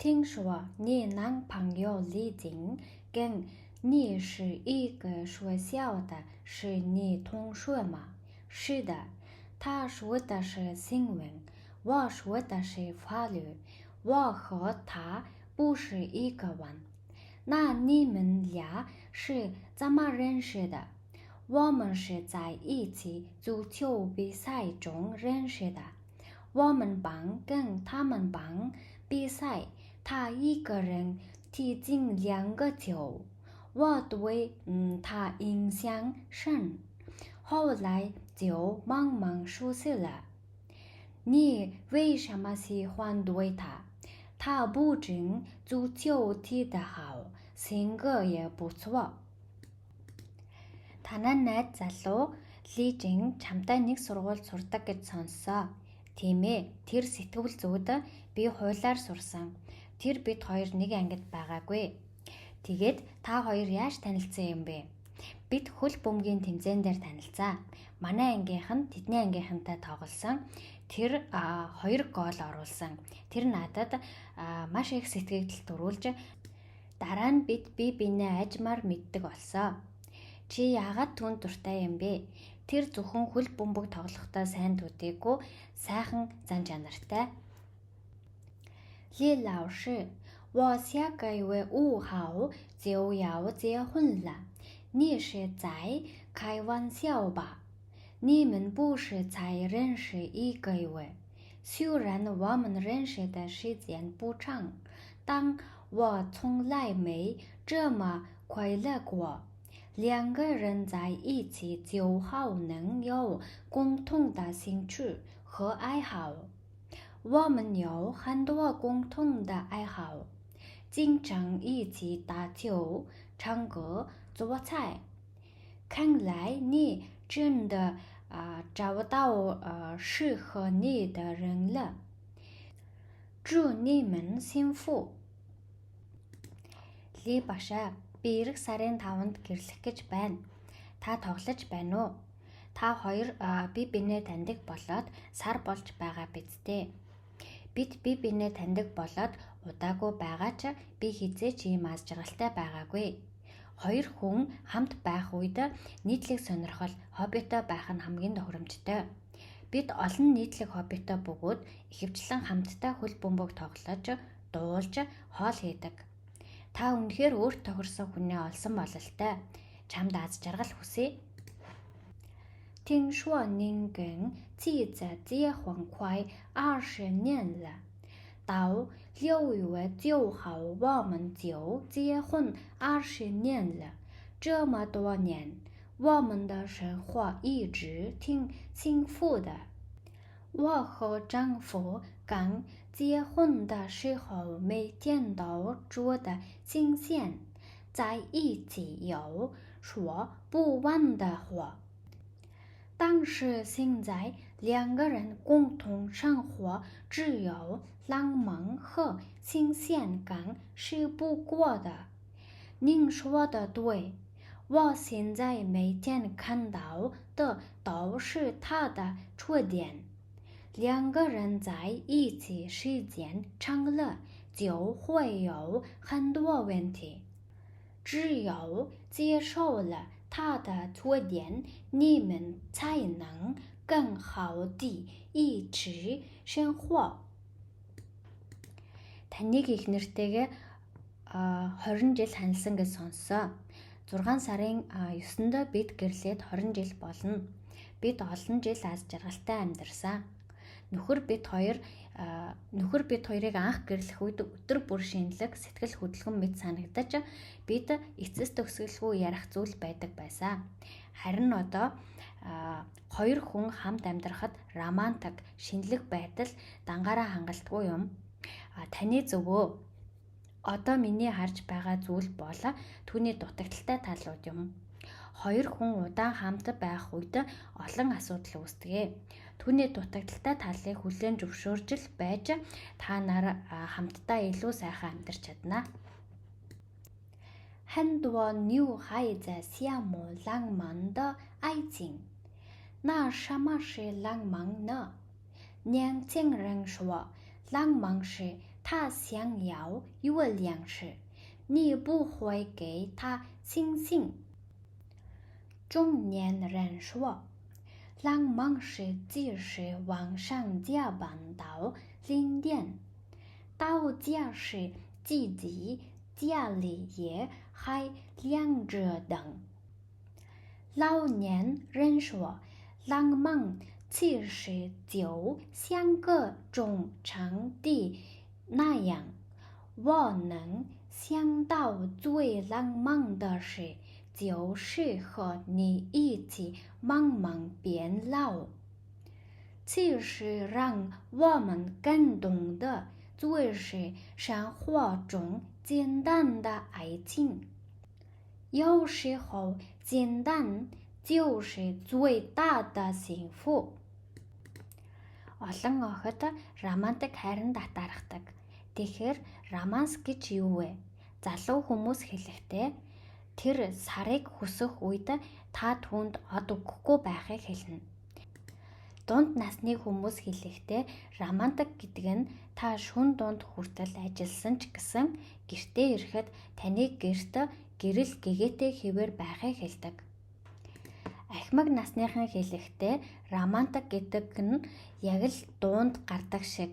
听说你男朋友李静跟你是一个学校的，是你同学吗？是的，他说的是新闻，我说的是法律，我和他不是一个人。那你们俩是怎么认识的？我们是在一起足球比赛中认识的。我们班跟他们班比赛，他一个人踢进2个球，我对他印象深，后来就慢慢熟悉了。你为什么喜欢对他？他不仅足球踢得好，性格也不错。Танай найз залуу Лижин чамтай нэг сургууль сурдаг гэж сонссоо. Тийм ээ, тэр сэтгүүл зүйд би хуулиар сурсан. Тэр бид хоёр нэг ангид байгаагүй. Тэгээд та хоёр яаж танилцсан юм бэ? Бид хөл бөмбөгийн тэмцээн дээр танилцаа. Манай ангийнх нь тэдний ангийнхантай тоглосон. Тэр 2 гол оруулсан. Тэр надад маш их сэтгэгдэл төрүүлж дараа нь бид бие биенээ ажмаар мэддэг болсон. Чи яагаад түн дуртай юм бэ? Тэр зөвхөн хөл бөмбөг тоглохдоо сайн төдийгүй сайхан зан чанартай. Ли лао ши, 我下个月5号就要结婚了，你是在开玩笑吧？你们不是才认识1个月，虽然我们认识的时间不长，但我从来没这么快乐过。2个人在一起就好能有共同的兴趣和爱好。我们有很多共同的爱好，经常一起打球、唱歌、做菜。看来你真的找到适合你的人了。祝你们幸福。Ли баша, би эх сарын 5-нд гэрлэх гэж байна. Та тоглож байна уу? Та хоёр бие биенээ таньдаг болоод сар болж байгаа биз дээ. Бид бие биенээ таньдаг болоод удаагүй байгаа ч би хизээч ийм аз жаргалтай байгаагүй. 2 хүн хамт байх үед нийтлэг сонирхол, хоббитой байх нь хамгийн тохиромжтой. Бид олон нийтлэг хоббитой бөгөөд ихэвчлэн хамтдаа хөл бөмбөг тоглож, дуулж, хоол хийдэг. Та үнэхээр өөрт тохирсон хүнээ олсон бололтой. Чамд аз жаргал хүсье. 听说您跟妻子结婚快20年了，到6月9号我们就结婚20年了。这么多年，我们的生活一直挺幸福的。我和丈夫刚结婚的时候每天都觉得新鲜，在一起有说不完的话。但是现在2个人共同生活，只有浪漫和新鲜感是不过的。您说的对，我现在每天看到的都是他的缺点。2个人在一起时间长了，就会有很多问题。只有接受了他的缺点，你们才能更好地一起生活。Таныг их нэртэйгээ 20 жил танилсан гэж сонссоо. 6 сарын 9-нд бид гэрлээд 20 жил болно. Бид олон жил аз жаргалтай амьдарсан. Нөхөр бид хоёрыг анх гэрлэх үед өдөр бүр шинэлэг, сэтгэл хөдлөхөн мэт санагдаж бид эцэс төгсгөлгүй ярих зүйл байдаг байсан. Харин одоо 2 хүн хамт амьдрахад романтик, шинэлэг байдал дангаараа хангалтгүй юм. Таны зөвөө. Одоо миний харж байгаа зүйл бол түүний дутагдaltaй талууд юм. 2 хүн удаан хамт байх үед олон асуудал үүсдэг. Түүний дутагдaltaй талыг хүлээн зөвшөөрж л байж та нар хамтдаа илүү сайхан амьдарч чадна. 很多女孩子羡慕浪漫的爱情。那什么是浪漫呢？年轻人说，浪漫是他想要月亮时，你不会给他星星。中年人说，浪漫是即使晚上加班到0点，到家时自己家里也还亮着灯。老年人说，浪漫其实就像个中场地那样，我能想到最浪漫的事，就是和你一起慢慢变老。其实让我们感动的，最是生活中简单的爱情。有时候，简单就是最大的幸福。Олон охид романтик хайранд татаархдаг. Тэгэхээр романс гэж юу вэ? Залуу хүмүүс хэлэхдээ тэр сарыг хүсэх үед та түүнд од өгөхгүй байхыг хэлнэ. Дунд насны хүмүүс хэлэхдээ романтик гэдэг нь та шөнө дунд хүртэл ажилласан ч гэсэн гэртээ ирэхэд таны гэрт гэрэл гэгээтэй хэвээр байхыг хэлдэг. Ахмад насныхан хэлэхдээ романтик гэдэг нь яг л дуунд гардаг шиг.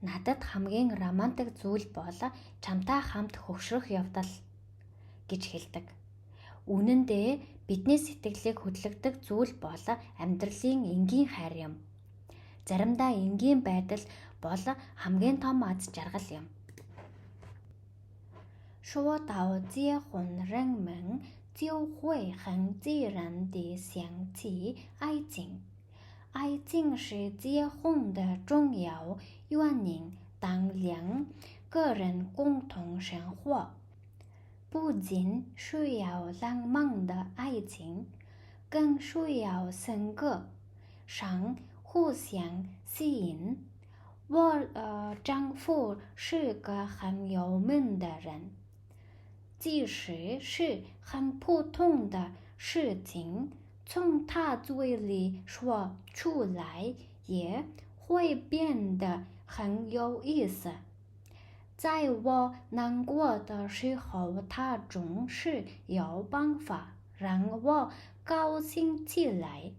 Надад хамгийн романтик зүйл бол чамтай хамт хөгшрөх явдал гэж хэлдэг. Үнэн дээр бидний сэтгэлийг хөдлөгдөг зүйл бол амьдралын энгийн хайр юм. Заримдаа энгийн байдал бол хамгийн том аз жаргал юм. 说到结婚，人们就会很自然地想起爱情。爱情是结婚的重要原因，当两个人共同生活，不仅需要浪漫的爱情，更需要性格上互相吸引。我丈夫是个很有名的人。即使是很普通的事情，从他嘴里说出来也会变得很有意思。在我难过的时候，他总是有办法让我高兴起来，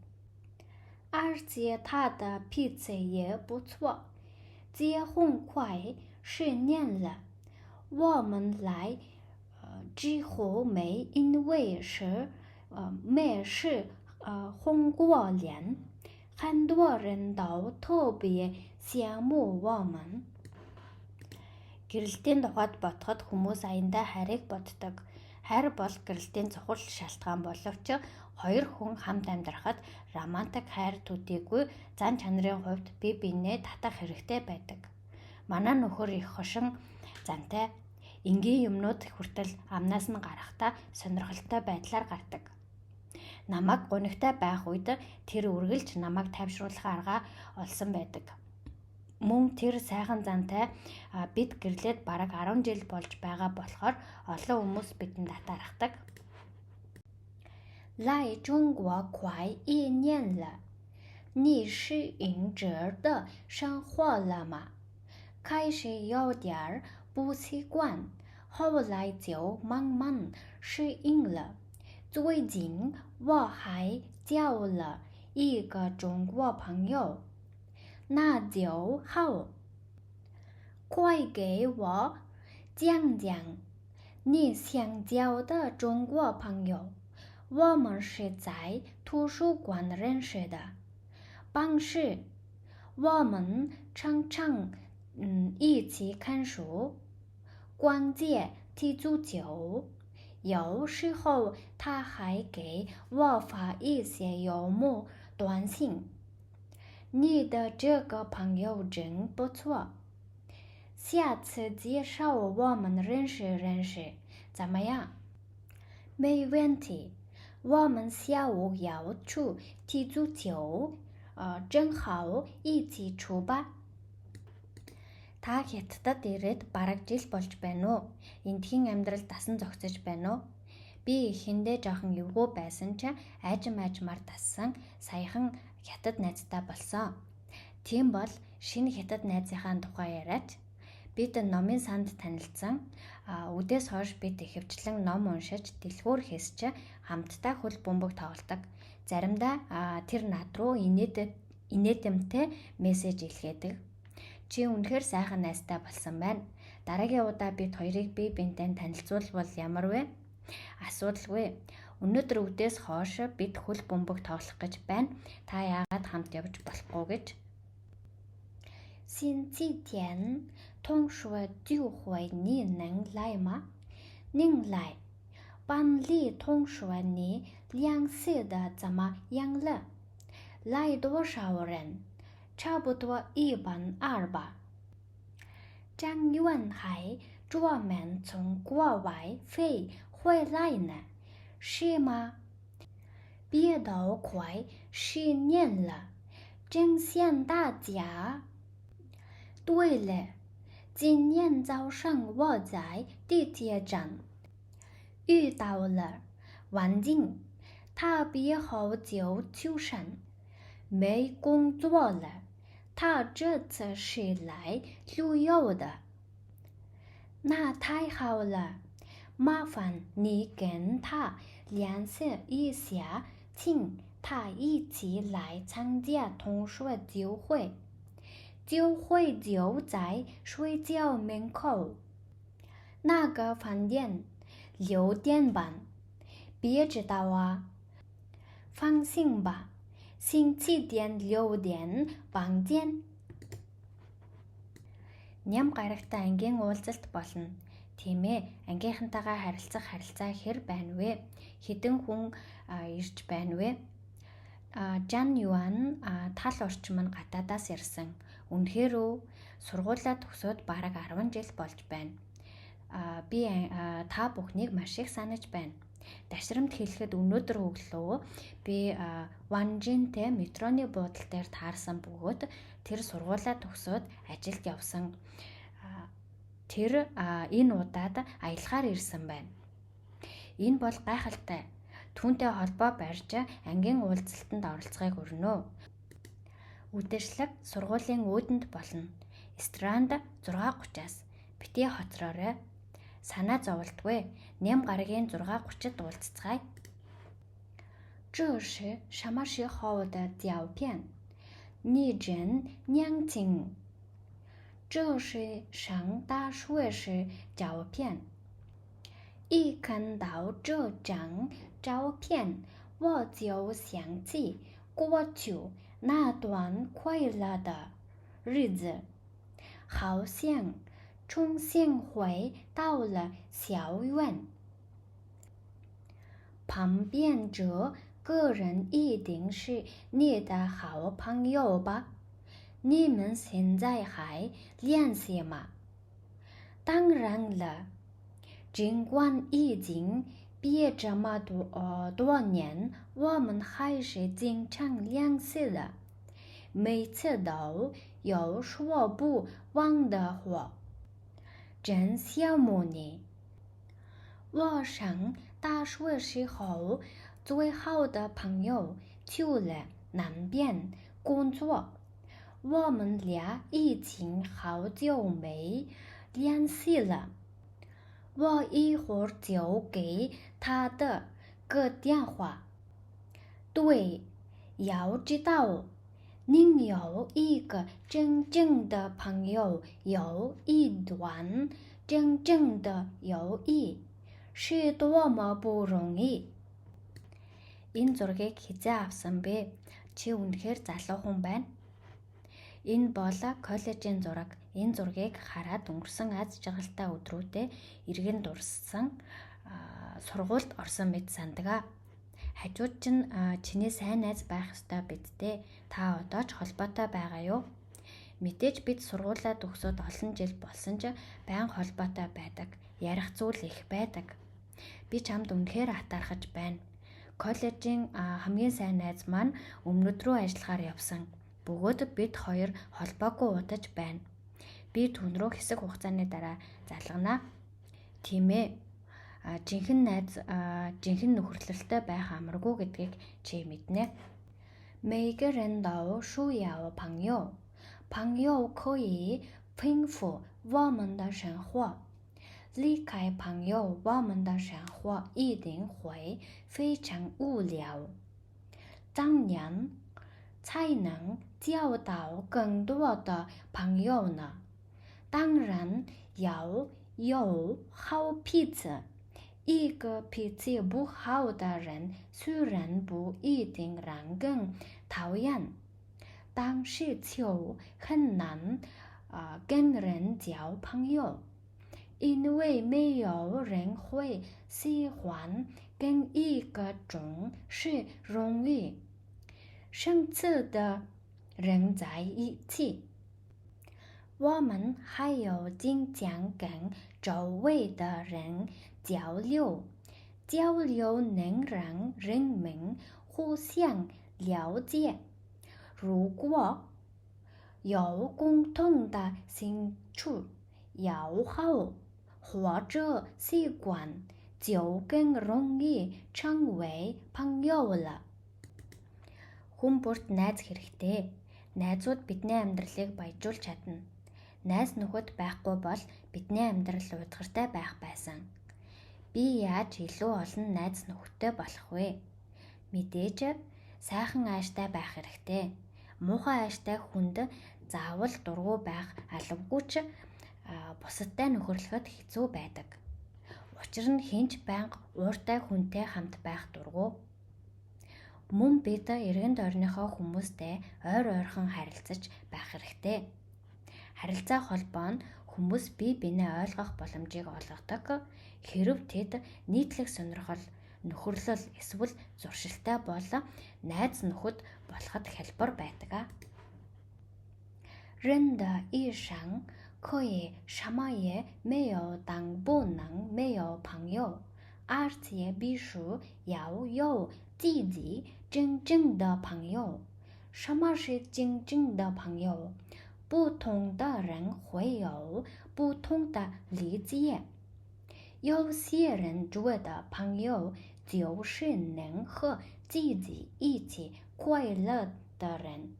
而且他的脾气也不错。结婚快10年了，我们来几乎没因为没事红过脸，很多人都特别羡慕我们。Гэрэлтийн тухайд бодоход хүмүүс аяндаа хайрыг боддог. Хайр бол гэрэлтийн чухал шалтгаан боловч хоёр хүн хамт амьдрахад романтик хайр төдийгүй зан чанарын хувьд бие биенээ татах хэрэгтэй байдаг. Манай нөхөр их хошин зантай энгийн юмнууд хүртэл амнаас нь гарахдаа сонирхолтой байдлаар гардаг. Намайг гунигтай байх үед тэр үргэлж намайг тайвшруулах арга олсон байдаг. Мөн тэр сайхан зантай бид гэрлээд бараг 10 жил болж байгаа болохоор олон хүмүүс бидэнд татаархдаг. 来中国快1年了，你适应这儿的生活了吗？开始有点不习惯，后来就慢慢适应了。最近我还交了一个中国朋友，那就好。快给我讲讲你想交的中国朋友。我们是在图书馆认识的，办事我们常常一起看书、逛街、踢足球。有时候他还给我发一些幽默短信。你的这个朋友真不错，下次介绍我们认识认识，怎么样？没问题。我们下午要去踢足球，正好一起去吧。Та хятадд ирээд бараг жил болж байна уу? Эндхийн амьдрал дасан зогсож байна уу? Би эхэндээ жоохон эвгүй байсан ч айжмаар тассан саяхан хятад найзтай болсон. Тийм бол шинэ хятад найзынхаа тухай яриач. Бид номын санд танилцсан. Үдээс хойш бид ихэвчлэн ном уншиж, дэлгүүр хийсч хамтдаа хөл бөмбөг тоглодог. Заримдаа тэр над руу инээдэмтэй мессеж илгээдэг. Чи үнэхээр сайхан найзтай болсон байна. Дараагийн удаа бид хоёрыг бие биентэй танилцуулбал ямар вэ? Асуудалгүй. Өнөөдөр үдээс хойш бид хөл бөмбөг тоглох гэж байна. Та яагаад хамт явж болохгүй гэж? 星期天同学聚会你能来吗？能来。班里同学你联系的怎么样了？来多少人？差不多120吧。张元海专门从国外飞回来呢，是吗？别都快10年了，真想大家。对了，今天早上我在地铁站遇到了王静，他毕业后就出省，没工作了。他这次是来旅游的，那太好了，麻烦你跟他联系一下，请他一起来参加同学聚会。聚会就在睡觉门口那个饭店6点半，别知道啊，放心吧，星期天6点房间。Ням гарагтай ангийн уулзалт болно. Тийм ээ, ангийнхантайгаа харилцах харилцаа хэр байна вэ? Хэдэн хүн ирж байна вэ? Жан Юан тал орчим нь гадаадаас ирсэн. Үнэхээр сургуулаа төгсөөд бараг 10 жил болж байна. Би та бүхнийг маш их санаж байна. Дашрамт хэлэхэд өнөөдөр өглөө би Ванжинтэй метроны буудлын дээр таарсан бөгөөд тэр сургуулаа төгсөөд ажилд явсан. Тэр энэ удаад аялахаар ирсэн байна. Энэ бол гайхалтай. Түүнтэй холбоо барьж ангийн уулзалтанд оролцохыг өрнөө. Үдэшлэг сургуулийн өөдөнд болно. Эстранд 6:30-аас битгий хоцроорой. Санаа зовлтгүй. Ням гарагийн 6:30-д уулзцгаая. 这是什么时候的照片？你真年轻。这是上大学时照片。一看到这张照片，我就想起过去那段快乐的日子，好像重新回到了校园。旁边这个人一定是你的好朋友吧？你们现在还联系吗？当然了，尽管已经毕业这么多年，我们还是经常联系的，每次都有说不完的话，真羡慕你。我上大学时候最好的朋友去了南边工作，我们俩已经好久没联系了。我一会儿就给他的个电话。对，要知道，您有一个真正的朋友，有一段真正的友谊，是多么不容易。Энэ зургийг хизээ авсан бэ? Чи үнэхээр залуу хүн байна. Энэ бол коллежийн зураг. Энэ зургийг хараад өнгөрсөн аз жаргалтай өдрүүдэд иргэн дурсан сургуульд орсон мэт сандаг. Хажууд чинь чиний сайн найз байх ёстой биз дээ. Та одоо ч холбоотой байгаа юу? Мэдээж бид сургуулаа төгсөөд олон жил болсон ч байн холбоотой байдаг. Ярих зүйл их байдаг. Би чамд үнэхээр атаархаж байна. Коллежийн хамгийн сайн найз маань өмнөд рүү ажиллахаар явсан. Бөгөөд бид хоёр холбоогүй удаж байна. Би түн рүү хэсэг хугацааны дараа залганаа. Тийм ээ. Жинхэнэ найз, жинхэнэ нөхөрлөлтөй байх амаргүй гэдгийг чи мэднэ. 每个人都需要朋友，朋友可以丰富我们的生活。离开朋友，我们的生活一定会非常无聊。怎样才能交到更多的朋友呢？当然要有好脾气。一个脾气不好的人虽然不一定让人讨厌，但是就很难跟人交朋友，因为没有人会喜欢跟一个总是容易生气的人在一起。我们还有经常跟周围的人交流，交流能让人们互相了解。如果有共同的兴趣、爱好或者习惯，就更容易成为朋友了。Хүн бүрт найз хэрэгтэй. Найзууд бидний амьдралыг баяжуулж чадна. Найз нөхөд байхгүй бол бидний амьдрал уйдгартай байх байсан. Би яаж илүү олон найз нөхөдтэй болох вэ? Мэдээж сайхан ааштай байх хэрэгтэй. Муухай ааштай хүнд заавал дургу байх албагүй ч бусадтай нөхөрлөхөд хэцүү байдаг. Учир нь хинч байнга ууртай хүнтэй хамт байх дургу. Мөн бид эргэн тойрныхоо хүмүүстэй ойр ойрхон харилцаж байх хэрэгтэй. Харилцаа холбоо нь хүмүүс бие биенээ ойлгох боломжийг олгодог. Хэрэв тэд нийтлэг сонирхол, нөхөрлөл эсвэл зуршилтай бол найз нөхөд болоход хялбар байдаг. 人的一生可以什么也没有，但不能没有朋友，而且必须要有自己真正的朋友。什么是真正的朋友？不同的人会有不同的理解。有些人觉得朋友就是能和自己一起快乐的人，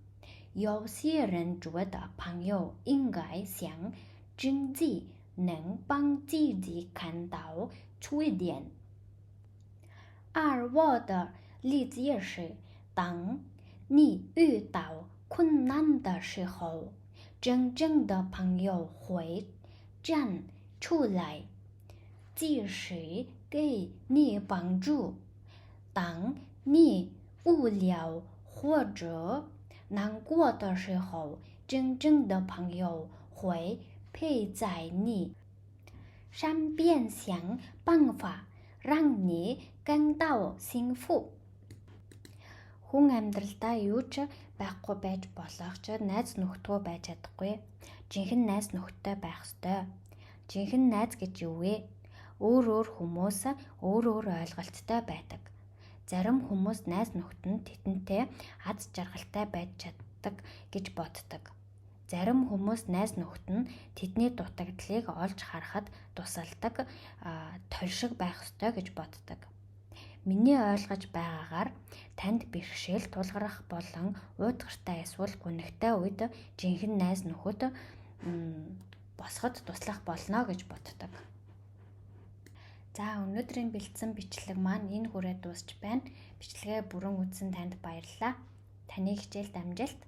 有些人觉得朋友应该像真迹，能帮自己看到缺点。而我的理解是，当你遇到困难的时候，真正的朋友会站出来，及时给你帮助。当你无聊或者难过的时候，真正的朋友会陪在你身边，想办法让你感到幸福。Хүн амьдралдаа юу ч байхгүй байж болох ч найз нөхдөд байж чадахгүй. Жинхэнэ найз нөхдөд байх ёстой. Жинхэнэ найз гэж юу вэ? Өөр хүмүүс өөр ойлголттой байдаг. Зарим хүмүүс найз нөхдөд нь тэдэнтэй аз жаргалтай байж чаддаг гэж боддог. Зарим хүмүүс найз нөхдөд нь тэдний дутагдлыг олж харахад тусалдаг, тойршиг байх ёстой гэж боддог. Миний ойлгож байгаагаар танд бэрхшээл тулгарах болон уйдгартай эсвэл гунигтай үед жинхэнэ найз нөхөд босоход туслах болно гэж боддог. За өнөөдрийн бэлдсэн бичлэг маань энэ хүрээд дуусч байна. Бичлэгээ бүрэн үзсэн танд баярлалаа. Таны хичээлд амжилт.